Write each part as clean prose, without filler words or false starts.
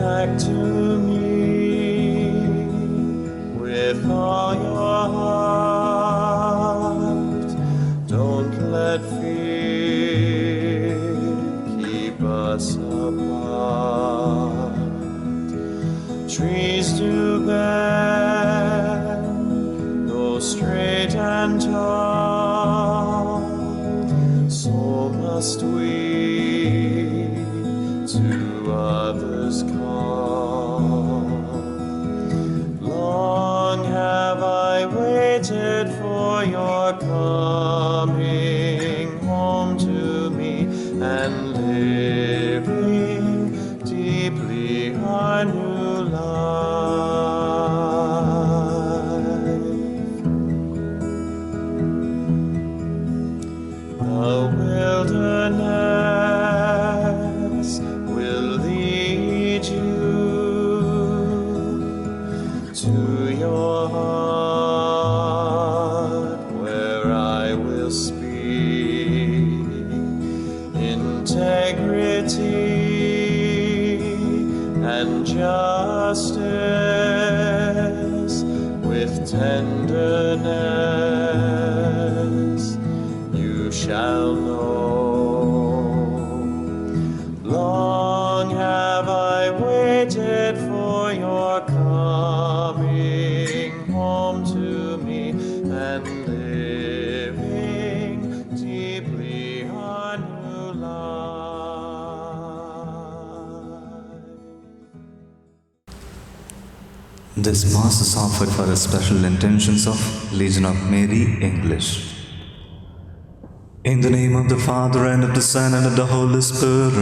back to me with all your heart. Don't let fear keep us apart. Trees do bend, though straight and tall, so must we to others call. Long have I waited for your coming home to me, and living deeply our new life. The wilderness will lead you to your heart, where I will speak integrity and justice with tenderness. You shall know. Long have I waited for your coming home to me, and living deeply our new life. This Mass is offered for the special intentions of Legion of Mary, English. In the name of the Father, and of the Son, and of the Holy Spirit.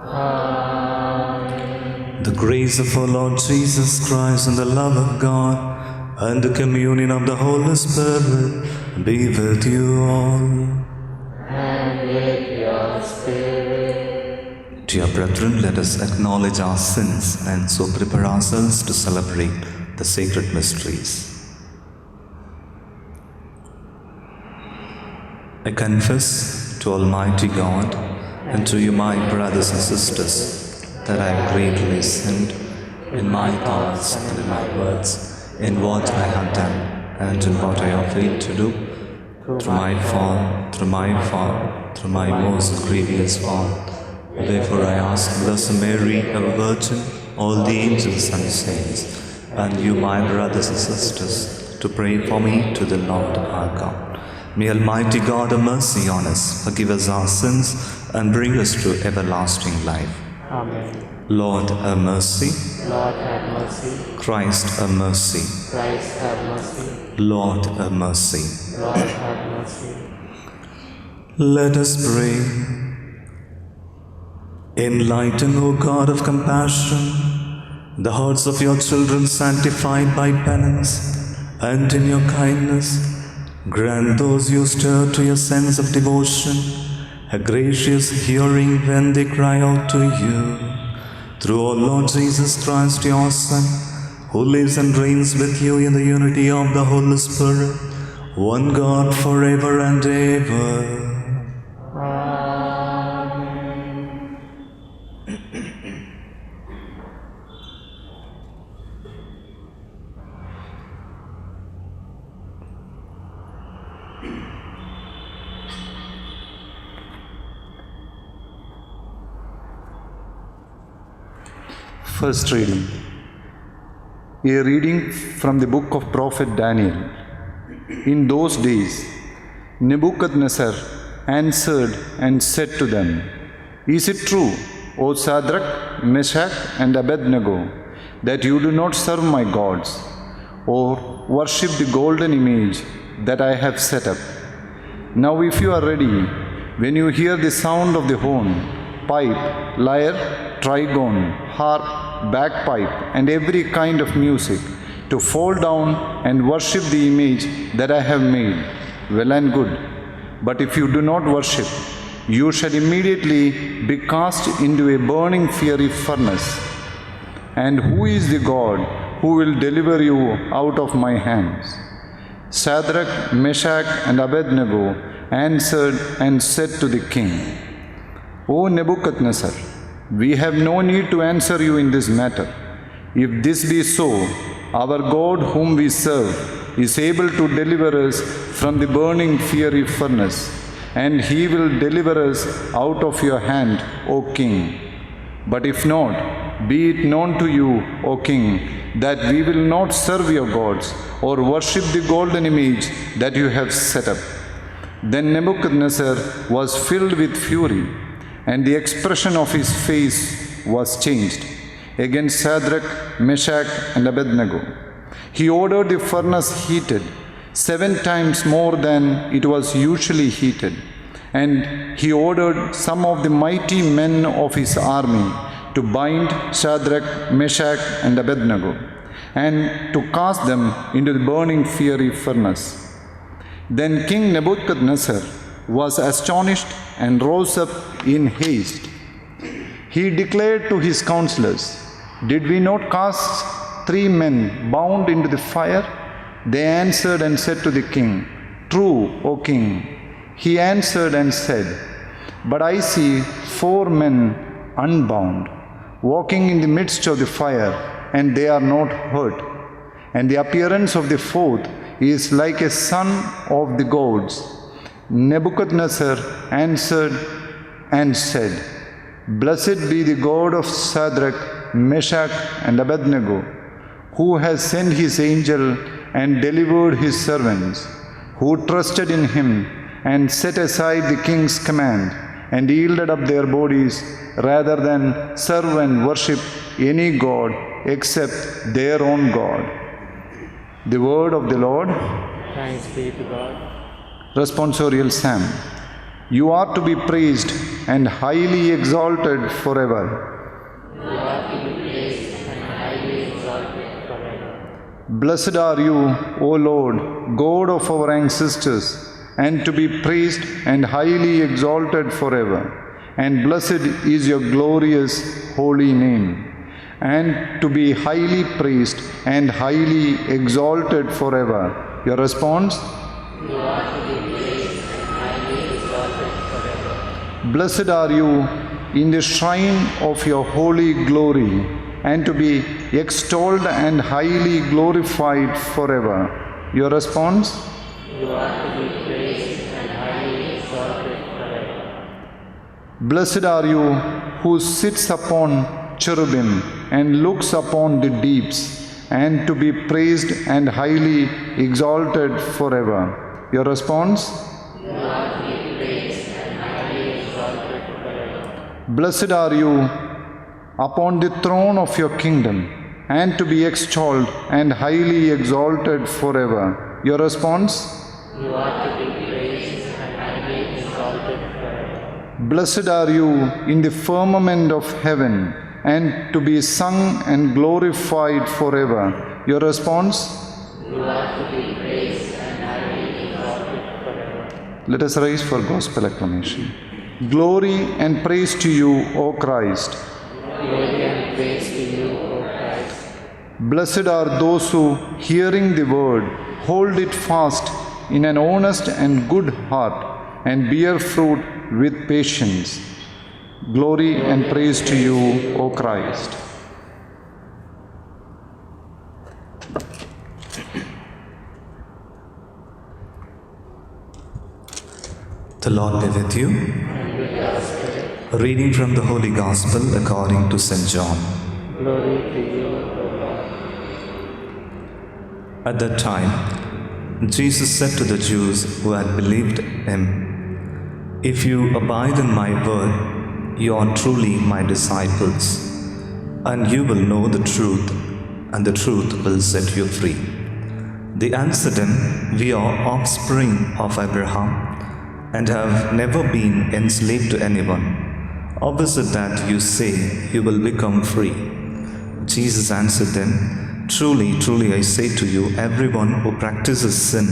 Amen. The grace of our Lord Jesus Christ, and the love of God, and the communion of the Holy Spirit be with you all. And with your spirit. Dear brethren, let us acknowledge our sins and so prepare ourselves to celebrate the sacred mysteries. I confess to Almighty God and to you, my brothers and sisters, that I have greatly sinned in my thoughts and in my words, in what I have done and in what I have failed to do, through my most grievous fault. Therefore I ask Blessed Mary, ever Virgin, all the angels and saints, and you, my brothers and sisters, to pray for me to the Lord our God. May Almighty God have mercy on us, forgive us our sins, and bring us to everlasting life. Amen. Lord, have mercy. Lord, have mercy. Christ, have mercy. Christ, have mercy. Lord, have mercy. Lord, have mercy. Let us pray. Enlighten, O God of compassion, the hearts of your children sanctified by penance, and in your kindness, grant those you stir to your sense of devotion a gracious hearing when they cry out to you. Through our Lord Jesus Christ, your Son, who lives and reigns with you in the unity of the Holy Spirit, one God forever and ever. First reading. A reading from the book of prophet Daniel. In those days, Nebuchadnezzar answered and said to them, Is it true, O Shadrach, Meshach, and Abednego, that you do not serve my gods, or worship the golden image that I have set up? Now if you are ready, when you hear the sound of the horn, pipe, lyre, trigon, harp, bagpipe, and every kind of music, to fall down and worship the image that I have made, well and good. But if you do not worship, you shall immediately be cast into a burning fiery furnace. And who is the God who will deliver you out of my hands? Shadrach, Meshach, and Abednego answered and said to the king, O Nebuchadnezzar, We have no need to answer you in this matter. If this be so, our God whom we serve is able to deliver us from the burning fiery furnace, and he will deliver us out of your hand, O King. But if not, be it known to you, O King, that we will not serve your gods or worship the golden image that you have set up. Then Nebuchadnezzar was filled with fury, and the expression of his face was changed against Shadrach, Meshach, and Abednego. He ordered the furnace heated 7 times more than it was usually heated, and he ordered some of the mighty men of his army to bind Shadrach, Meshach, and Abednego, and to cast them into the burning fiery furnace. Then King Nebuchadnezzar was astonished and rose up in haste. He declared to his counselors, "Did we not cast 3 men bound into the fire?" They answered and said to the king, "True, O king." He answered and said, "But I see 4 men unbound, walking in the midst of the fire, and they are not hurt. And the appearance of the 4th is like a son of the gods." Nebuchadnezzar answered and said, "Blessed be the God of Shadrach, Meshach, and Abednego, who has sent his angel and delivered his servants, who trusted in him and set aside the king's command and yielded up their bodies rather than serve and worship any god except their own God." The word of the Lord. Thanks be to God. Responsorial Psalm. You are to be praised and highly exalted forever. You are to be praised and highly exalted forever. Blessed are you, O Lord, God of our ancestors, and to be praised and highly exalted forever. And blessed is your glorious holy name. And to be highly praised and highly exalted forever. Your response? You are to be praised and highly exalted forever. Blessed are you in the shrine of your holy glory, and to be extolled and highly glorified forever. Your response? You are to be praised and highly exalted forever. Blessed are you who sits upon cherubim and looks upon the deeps, and to be praised and highly exalted forever. Your response? You are to be praised and highly exalted forever. Blessed are you upon the throne of your kingdom, and to be extolled and highly exalted forever. Your response? You are to be praised and highly exalted forever. Blessed are you in the firmament of heaven, and to be sung and glorified forever. Your response? You are to be praised and highly exalted forever. Let us rise for gospel acclamation. Glory and praise to you, O Christ. Glory and praise to you, O Christ. Blessed are those who, hearing the word, hold it fast in an honest and good heart, and bear fruit with patience. Glory and praise to you, O Christ. The Lord be with you. A reading from the Holy Gospel according to St. John. Glory to you, O Lord. At that time, Jesus said to the Jews who had believed him, "If you abide in my word, you are truly my disciples, and you will know the truth, and the truth will set you free." They answered him, "We are offspring of Abraham, and have never been enslaved to anyone. How is it that you say you will become free?" Jesus answered them, "Truly, truly, I say to you, everyone who practices sin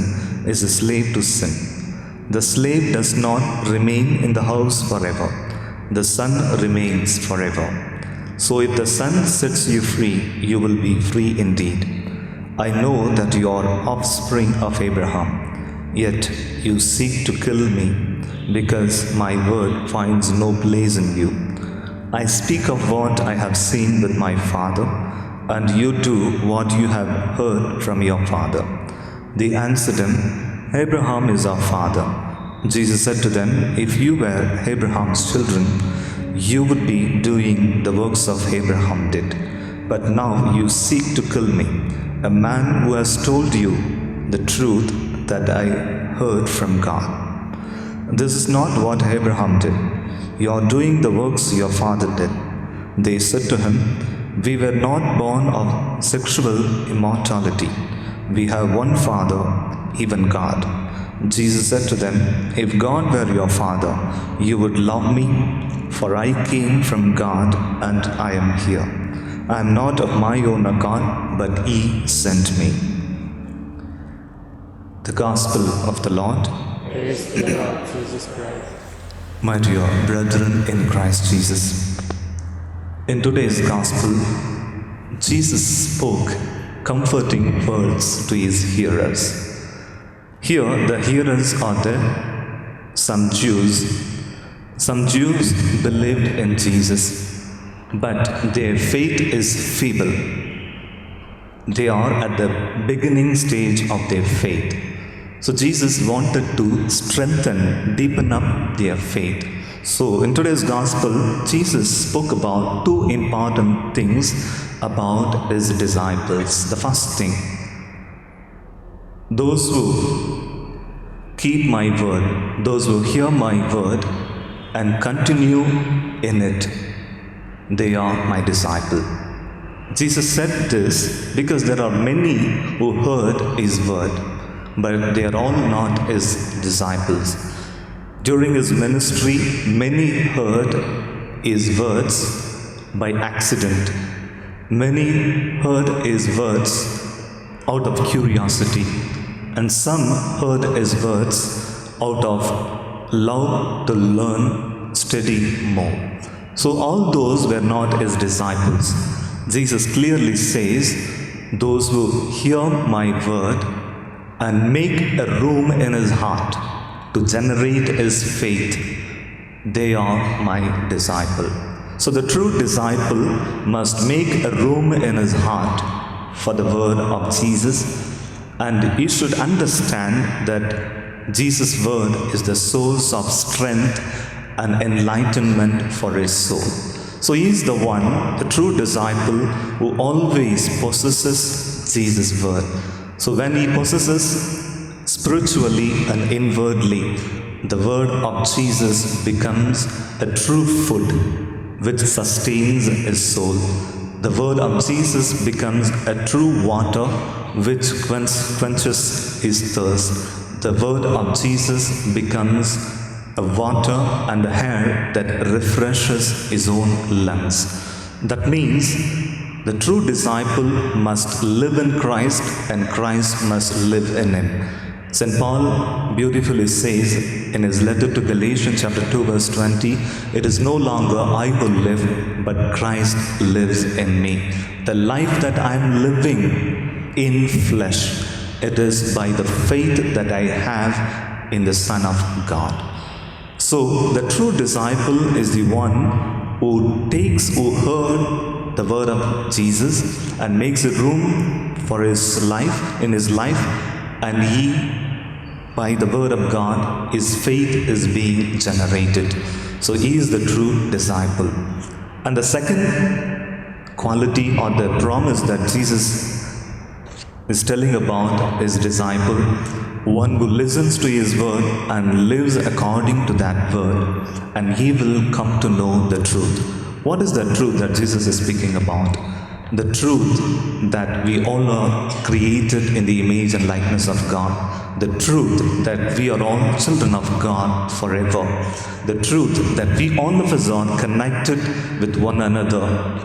is a slave to sin. The slave does not remain in the house forever. The Son remains forever. So if the Son sets you free, you will be free indeed. I know that you are offspring of Abraham, yet you seek to kill me, because my word finds no place in you. I speak of what I have seen with my father, and you do what you have heard from your father. They answered him, Abraham is our father. Jesus said to them, If you were Abraham's children, you would be doing the works of Abraham did. But now you seek to kill me, a man who has told you the truth that I heard from God. This is not what Abraham did. You are doing the works your father did. They said to him, We were not born of sexual immorality. We have one Father, even God. Jesus said to them, If God were your Father, you would love me, for I came from God and I am here. I am not of my own accord, but He sent me. The Gospel of the Lord. Praise the Lord Jesus Christ. My dear brethren in Christ Jesus, in today's Gospel, Jesus spoke comforting words to His hearers. Here, the hearers are some Jews. Some Jews believed in Jesus, but their faith is feeble. They are at the beginning stage of their faith. So Jesus wanted to strengthen, deepen up their faith. So in today's Gospel, Jesus spoke about two important things about His disciples. The first thing, those who keep my word, those who hear my word and continue in it, they are my disciple. Jesus said this because there are many who heard His word, but they are all not His disciples. During His ministry, many heard His words by accident. Many heard His words out of curiosity, and some heard His words out of love to learn, study more. So all those were not His disciples. Jesus clearly says, those who hear my word and make a room in his heart to generate his faith, they are my disciple. So the true disciple must make a room in his heart for the word of Jesus, and he should understand that Jesus' word is the source of strength and enlightenment for his soul. So he is the one, the true disciple, who always possesses Jesus' word. So when he possesses spiritually and inwardly, the word of Jesus becomes a true food which sustains his soul. The word of Jesus becomes a true water which quenches his thirst. The word of Jesus becomes a water and a air that refreshes his own lungs. That means the true disciple must live in Christ and Christ must live in him. St. Paul beautifully says in his letter to Galatians chapter 2 verse 20, it is no longer I who live, but Christ lives in me. The life that I am living in flesh, it is by the faith that I have in the Son of God. So the true disciple is the one who heard the word of Jesus and makes a room for his life, in his life, and he, by the word of God, his faith is being generated. So he is the true disciple. And the second quality or the promise that Jesus is telling about his disciple, one who listens to his word and lives according to that word, and he will come to know the truth. What is the truth that Jesus is speaking about? The truth that we all are created in the image and likeness of God. The truth that we are all children of God forever. The truth that we all of us are connected with one another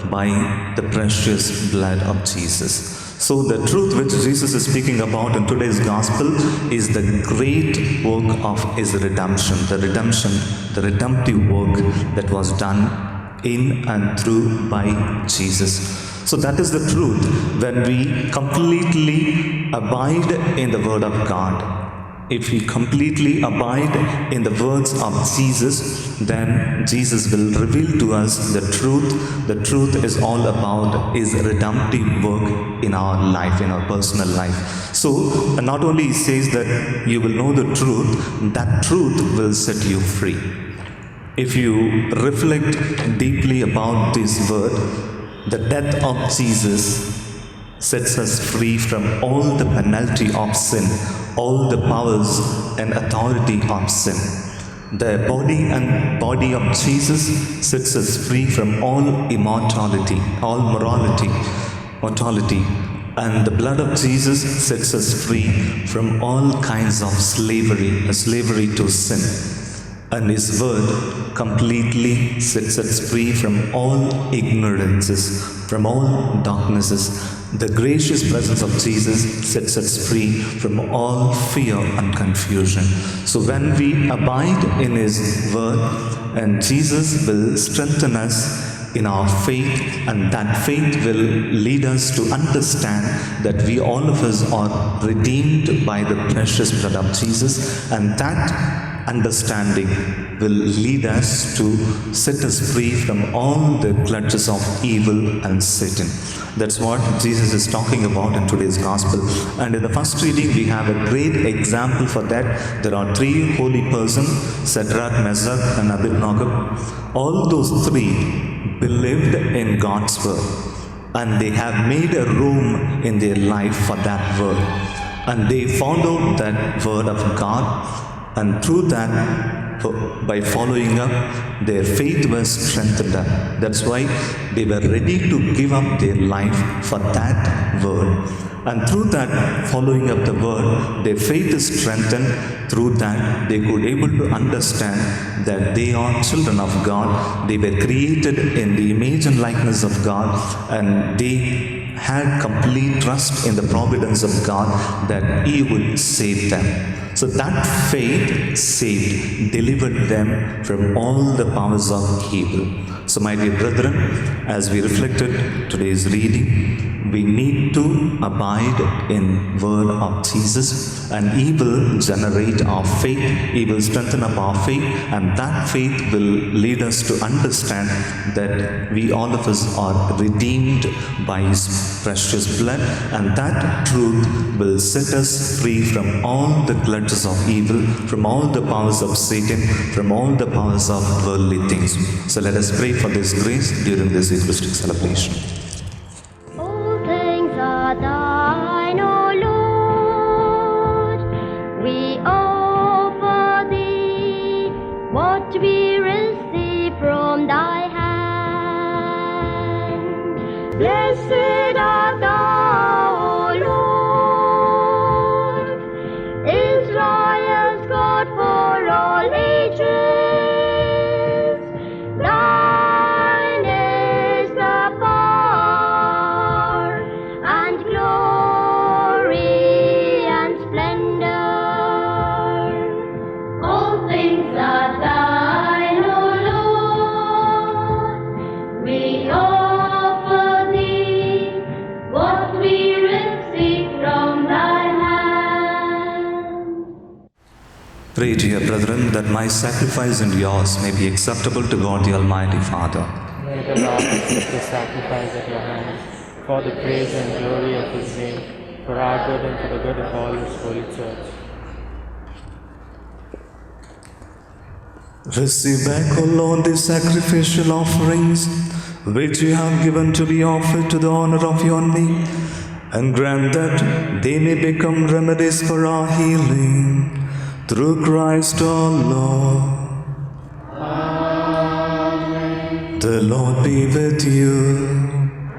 by the precious blood of Jesus. So the truth which Jesus is speaking about in today's gospel is the great work of his redemption, the redemptive work that was done in and through by Jesus. So that is the truth. When we completely abide in the word of God, if we completely abide in the words of Jesus, then Jesus will reveal to us the truth. The truth is all about His redemptive work in our life, in our personal life. So, not only He says that you will know the truth, that truth will set you free. If you reflect deeply about this word, the death of Jesus sets us free from all the penalty of sin, all the powers and authority of sin. The body of Jesus sets us free from all immortality, all mortality. And the blood of Jesus sets us free from all kinds of slavery to sin. And His word completely sets us free from all ignorances, from all darknesses. The gracious presence of Jesus sets us free from all fear and confusion. So when we abide in His word, and Jesus will strengthen us in our faith, and that faith will lead us to understand that we all of us are redeemed by the precious blood of Jesus, and that understanding will lead us to set us free from all the clutches of evil and Satan. That's what Jesus is talking about in today's gospel. And in the first reading, we have a great example for that. There are three holy persons, Shadrach, Meshach, and Abednego. All those three believed in God's word, and they have made a room in their life for that word, and they followed that word of God. And through that, by following up, their faith was strengthened up. That's why they were ready to give up their life for that word. And through that, following up the word, their faith is strengthened. Through that, they could able to understand that they are children of God. They were created in the image and likeness of God, and they had complete trust in the providence of God that He would save them. So that faith saved, delivered them from all the powers of evil. So my dear brethren, as we reflected today's reading, we need to abide in word of Jesus, and He will generate our faith, He will strengthen up our faith, and that faith will lead us to understand that we all of us are redeemed by His precious blood, and that truth will set us free from all the clutches of evil, from all the powers of Satan, from all the powers of worldly things. So let us pray for this grace during this Eucharistic celebration. All things are thine, O Lord. We offer thee what we receive from thy hand. Blessed art thou, O Lord, Israel's God for all ages. Thine is the power and glory and splendor. All things are thine, O Lord. We offer thee what we receive from thy hand. Pray, dear brethren, that my sacrifice and yours may be acceptable to God the Almighty Father. May the Lord accept the sacrifice at your hands, for the praise and glory of His name, for our good and for the good of all His holy church. Receive back, O Lord, these sacrificial offerings which you have given to be offered to the honor of your name, and grant that they may become remedies for our healing. Through Christ our Lord. Amen. The Lord be with you.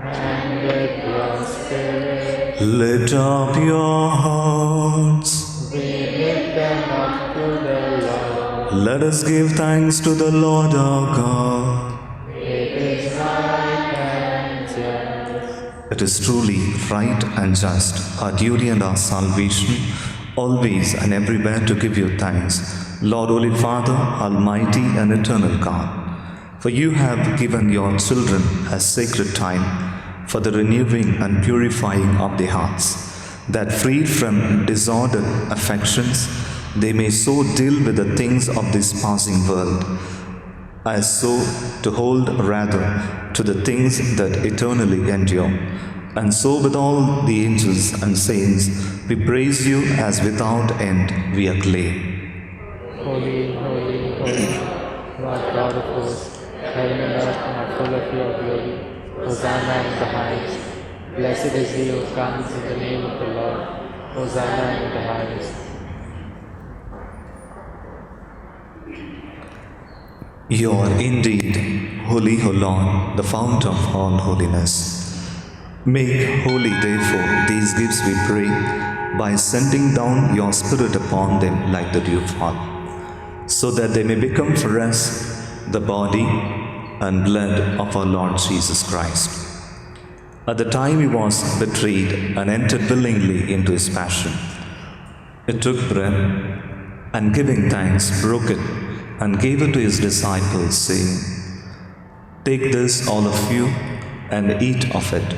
And with your spirit, Lift up your hearts. we lift them up to the Lord. Let us give thanks to the Lord our God. It is right and just. It is truly right and just, our duty and our salvation, always and everywhere to give you thanks, Lord, Holy Father, Almighty and Eternal God. For you have given your children a sacred time for the renewing and purifying of their hearts, that freed from disordered affections, they may so deal with the things of this passing world, as so to hold rather to the things that eternally endure. And so with all the angels and saints, we praise you as without end we acclaim. Holy, holy, holy, Lord God of hosts, heaven and earth are full of your glory. Hosanna in the highest. Blessed is he who comes in the name of the Lord. Hosanna in the highest. You are indeed holy, O Lord, the fount of all holiness. Make holy, therefore, these gifts, we pray, by sending down your Spirit upon them like the dewfall, so that they may become for us the body and blood of our Lord Jesus Christ. At the time he was betrayed and entered willingly into his passion, he took bread and giving thanks, broke it and gave it to his disciples, saying, "Take this, all of you, and eat of it,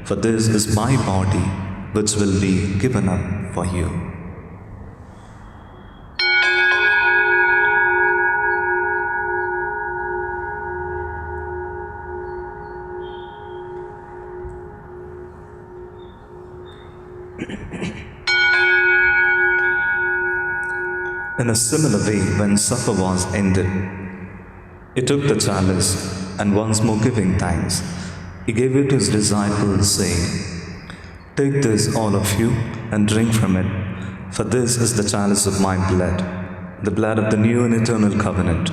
for this is my body, which will be given up for you." In a similar way, when supper was ended, he took the chalice, and once more giving thanks, he gave it to his disciples, saying, "Take this, all of you, and drink from it, for this is the chalice of my blood, the blood of the new and eternal covenant,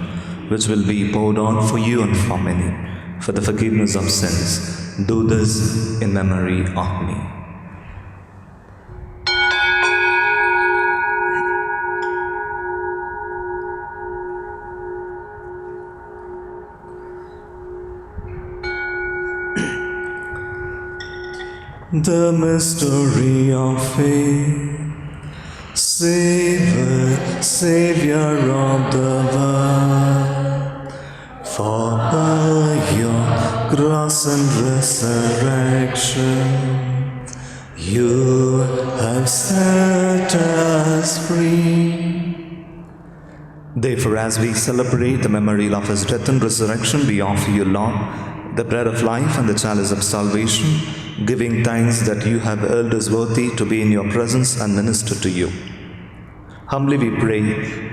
which will be poured out for you and for many, for the forgiveness of sins. Do this in memory of me." The mystery of faith, Savior of the world, for by your cross and resurrection, you have set us free. Therefore, as we celebrate the memorial of his death and resurrection, we offer you, Lord, the bread of life and the chalice of salvation, giving thanks that you have held us worthy to be in your presence and minister to you. Humbly we pray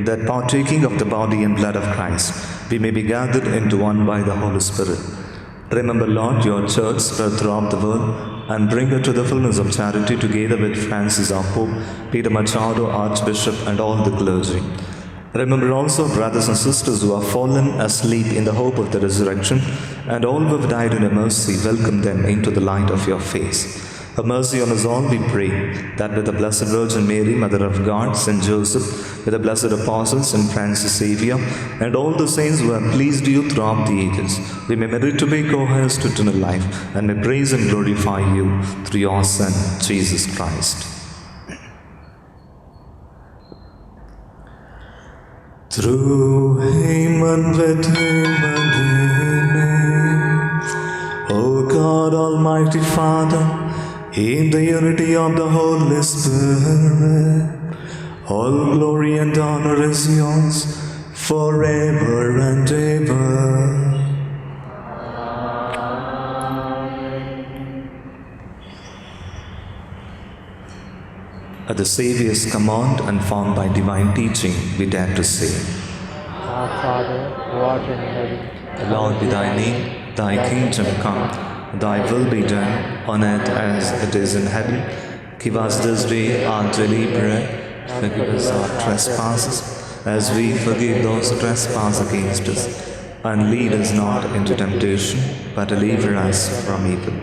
that, partaking of the body and blood of Christ, we may be gathered into one by the Holy Spirit. Remember, Lord, your church spread throughout the world, and bring her to the fullness of charity, together with Francis our Pope, Peter Machado, Archbishop, and all the clergy. Remember also brothers and sisters who have fallen asleep in the hope of the resurrection, and all who have died in your mercy, welcome them into the light of your face. Have mercy on us all, we pray, that with the Blessed Virgin Mary, Mother of God, Saint Joseph, with the blessed apostles, Saint Francis Xavier, and all the saints who have pleased you throughout the ages, we may merit to be co-heirs to eternal life, and may praise and glorify you through your Son, Jesus Christ. Through him and with him and in him, O God, Almighty Father, in the unity of the Holy Spirit, all glory and honor is yours forever and ever. At the Saviour's command and formed by divine teaching, we dare to say, Our Father, who art in heaven, Hallowed be thy name, thy kingdom come, thy will be done on earth as it is in heaven. Give us this day our daily bread, forgive us our trespasses, as we forgive those who trespass against us. And lead us not into temptation, but deliver us from evil.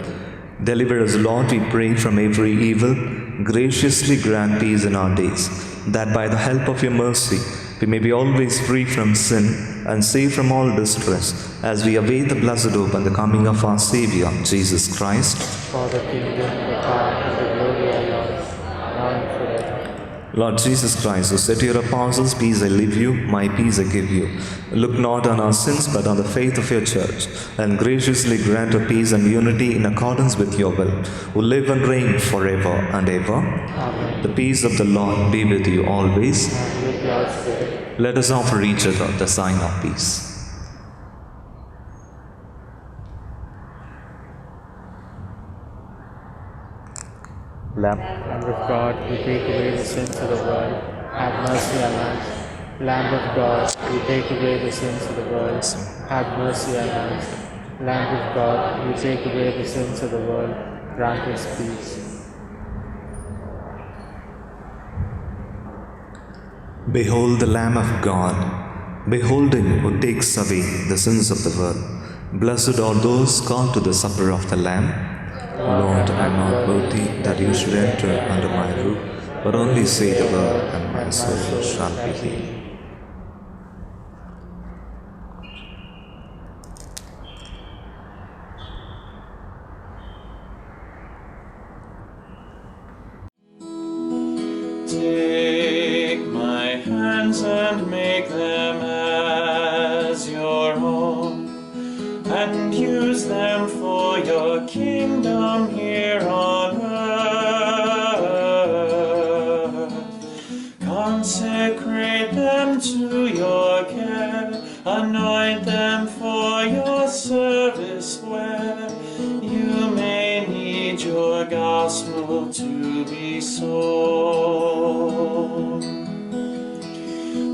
Deliver us, Lord, we pray, from every evil. Graciously grant peace in our days, that by the help of your mercy we may be always free from sin and safe from all distress, as we await the blessed hope and the coming of our Saviour, Jesus Christ. for the kingdom, the power, and the glory are yours, now and forever. Lord Jesus Christ, who said to your apostles, "Peace I leave you, my peace I give you," look not on our sins, but on the faith of your church, and graciously grant her peace and unity in accordance with your will, who live and reign forever and ever. Amen. The peace of the Lord be with you always. And with your spirit. Let us offer each other the sign of peace. Lamb Lamb of God, who take away the sins of the world, have mercy on us. Lamb of God, who take away the sins of the world, have mercy on us. Lamb of God, who take away the sins of the world, grant us peace. Behold the Lamb of God. Behold him who takes away the sins of the world. Blessed are those called to the supper of the Lamb. Lord, I am not worthy that you should enter under my roof, but only say the word, and my soul shall be healed. Take my hands and make them as your own, and use them for your kingdom here on earth. Consecrate them to your care, anoint them for your service where you may need your gospel to be sown.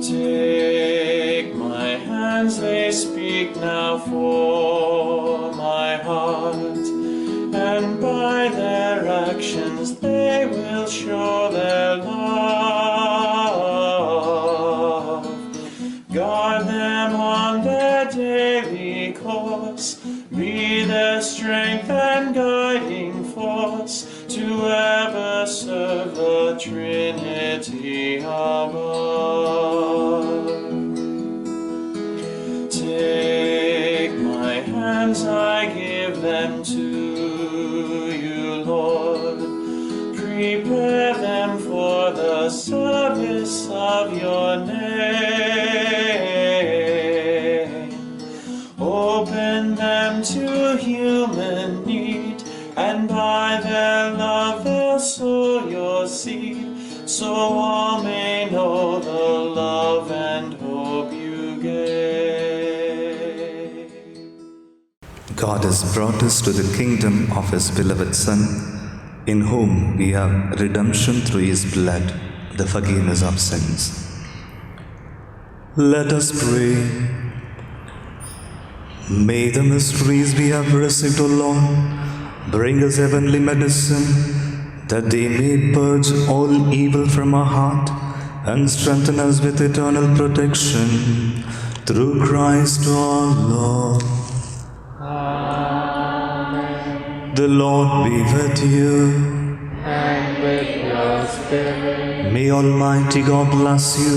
Take my hands, they speak now for my heart, and by their actions they will show their love. Guard them on their daily course, be their strength and guiding force, to ever serve the Trinity above. Take my hands, I give them to you, Lord. Prepare them for the service of your name. Open them to human need, and by their love they'll sow your seed, so all may know the love and hope you gave. God has brought us to the kingdom of His beloved Son, in whom we have redemption through His blood, the forgiveness of sins. Let us pray. May the mysteries we have received, O Lord, bring us heavenly medicine, that they may purge all evil from our heart and strengthen us with eternal protection, through Christ our Lord. Amen. The Lord be with you. And with your spirit. May Almighty God bless you,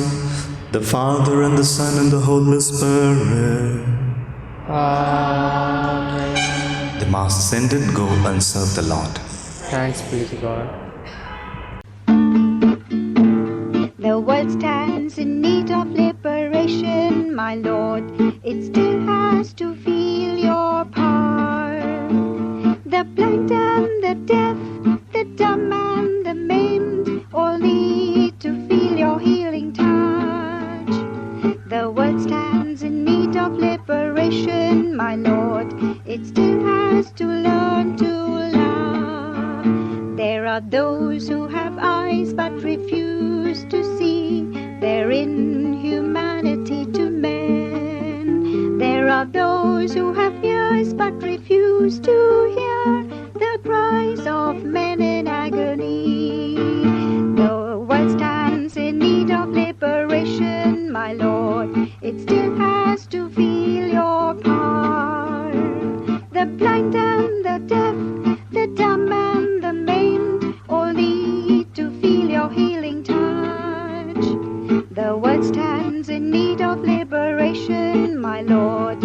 the Father and the Son and the Holy Spirit. Amen. The Mass is ended. Go and serve the Lord. Thanks be to God. The world stands in need of liberation, my Lord. It still has to feel your power. The blind and the deaf, the dumb and the maimed, all need to feel your healing touch. The world stands in need of liberation, my Lord. It still has to learn to love. There are those who have eyes but refuse to see their inhumanity to men. There are those who have ears but refuse to hear the cries of men in agony. The world stands in need of liberation, my Lord. It still has to feel your power. The blind and the deaf, the dumb and the maimed, all need to feel your healing touch. The world stands in need of liberation, my Lord.